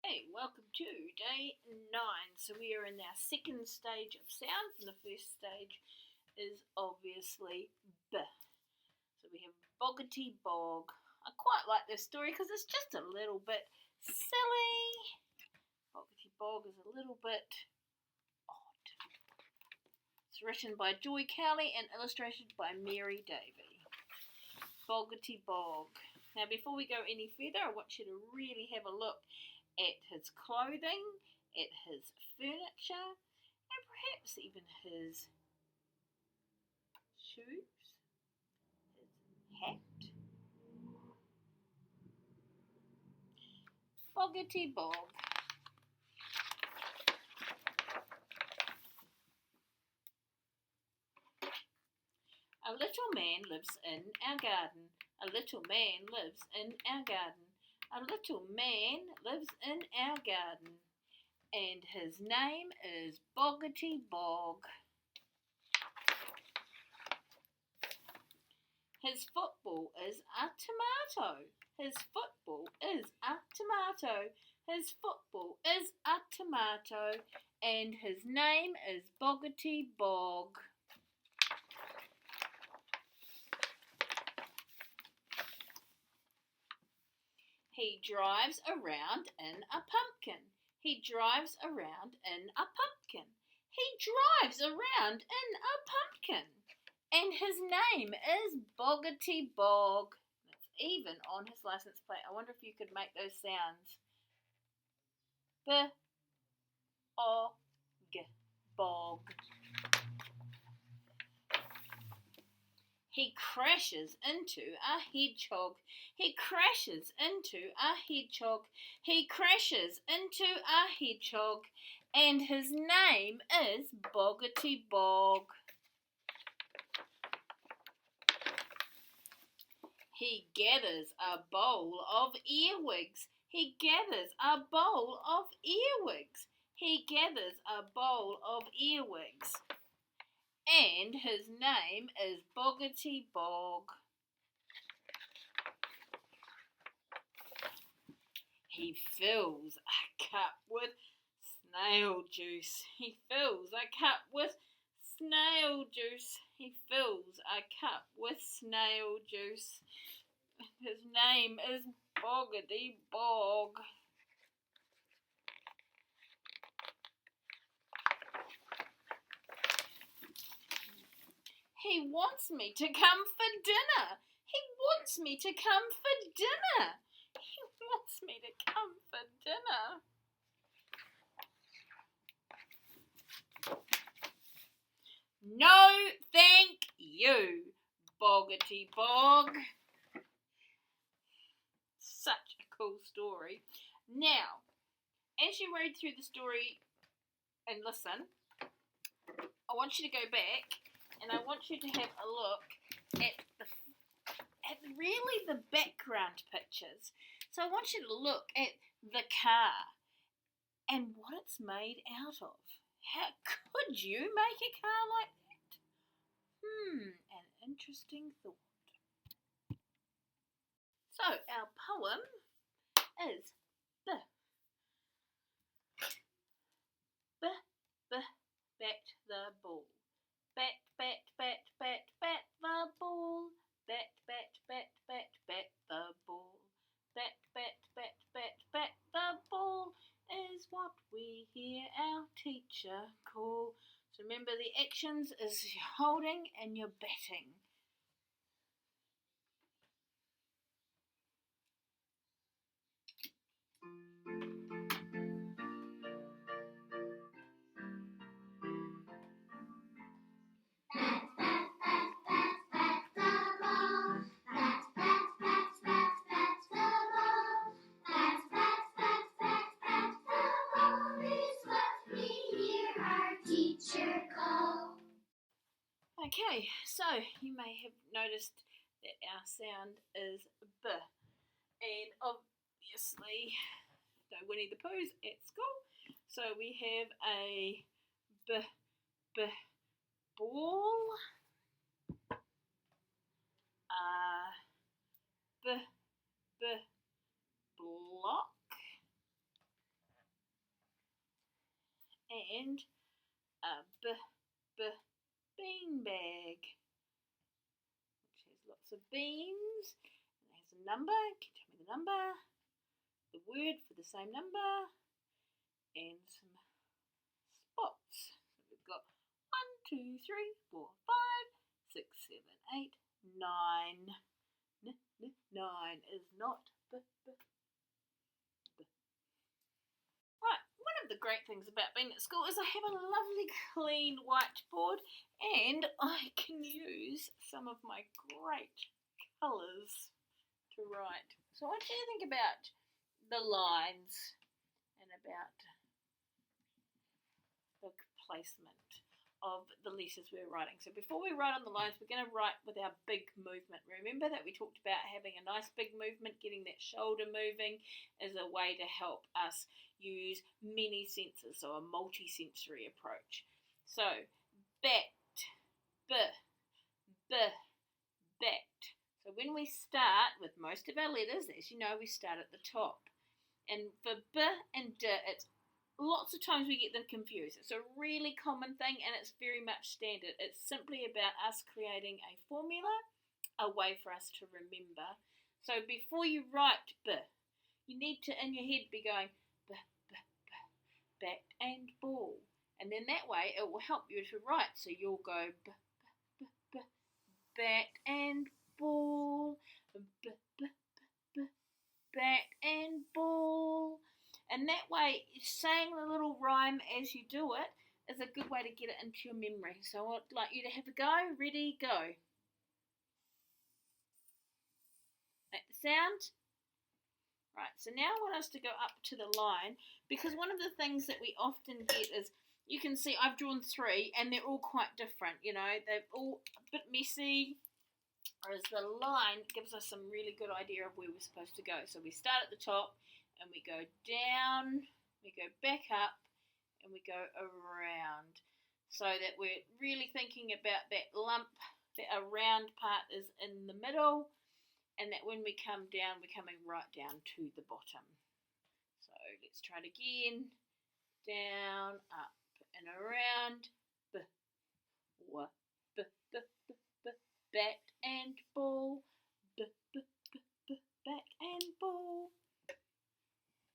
Hey, welcome to day 9. So we are in our second stage of sounds, and the first stage is obviously B. So we have Boggity Bog. I quite like this story because it's just a little bit silly. Boggity Bog is a little bit odd. It's written by Joy Cowley and illustrated by Mary Davey. Boggity Bog. Now before we go any further, I want you to really have a look at his clothing, at his furniture, and perhaps even his shoes, his hat. Boggity Bog. A little man lives in our garden. A little man lives in our garden. A little man lives in our garden, and his name is Boggity Bog. His football is a tomato. His football is a tomato. His football is a tomato, and his name is Boggity Bog. He drives around in a pumpkin. He drives around in a pumpkin. He drives around in a pumpkin. And his name is Boggity Bog. It's even on his license plate. I wonder if you could make those sounds. Bog. He crashes into a hedgehog. He crashes into a hedgehog. He crashes into a hedgehog. And his name is Boggity Bog. He gathers a bowl of earwigs. He gathers a bowl of earwigs. He gathers a bowl of earwigs. And his name is Boggity Bog. He fills a cup with snail juice. He fills a cup with snail juice. He fills a cup with snail juice. His name is Boggity Bog. He wants me to come for dinner. He wants me to come for dinner. He wants me to come for dinner. No, thank you, Boggity Bog. Such a cool story. Now, as you read through the story and listen, I want you to go back and I want you to have a look at really the background pictures. So I want you to look at the car and what it's made out of. How could you make a car like that? An interesting thought. So our poem is bat the ball. Bat the ball. Bat the ball. Bat the ball is what we hear our teacher call. So remember, the actions is you're holding and you're batting. Okay, so you may have noticed that our sound is B, and obviously no Winnie the Pooh's at school, so we have a b ball, a b block, and a bean bag, which has lots of beans. And it has a number. Can you tell me the number? The word for the same number, and some spots. So we've got 1, 2, 3, 4, 5, 6, 7, 8, 9. 9 is not b. Right, one of the great things about being at school is I have a lovely clean whiteboard and I can use some of my great colours to write. So what do you think about the lines and about the placement of the letters we're writing? So before we write on the lines, we're going to write with our big movement. Remember that we talked about having a nice big movement, getting that shoulder moving is a way to help us use many senses, so a multi-sensory approach. So bat, bat. So when we start with most of our letters, as you know, we start at the top. And for b and d, it's lots of times we get them confused. It's a really common thing and it's very much standard. It's simply about us creating a formula, a way for us to remember. So before you write b, you need to in your head be going b, bat and ball. And then that way it will help you to write. So you'll go b, bat and ball, bat and ball. And that way, saying the little rhyme as you do it is a good way to get it into your memory. So I'd like you to have a go. Ready, go. Like the sound? Right, so now I want us to go up to the line, because one of the things that we often get is, you can see I've drawn 3 and they're all quite different, you know, they're all a bit messy, whereas the line gives us some really good idea of where we're supposed to go. So we start at the top, and we go down, we go back up, and we go around. So that we're really thinking about that lump, that a round part is in the middle, and that when we come down, we're coming right down to the bottom. So let's try it again. Down, up,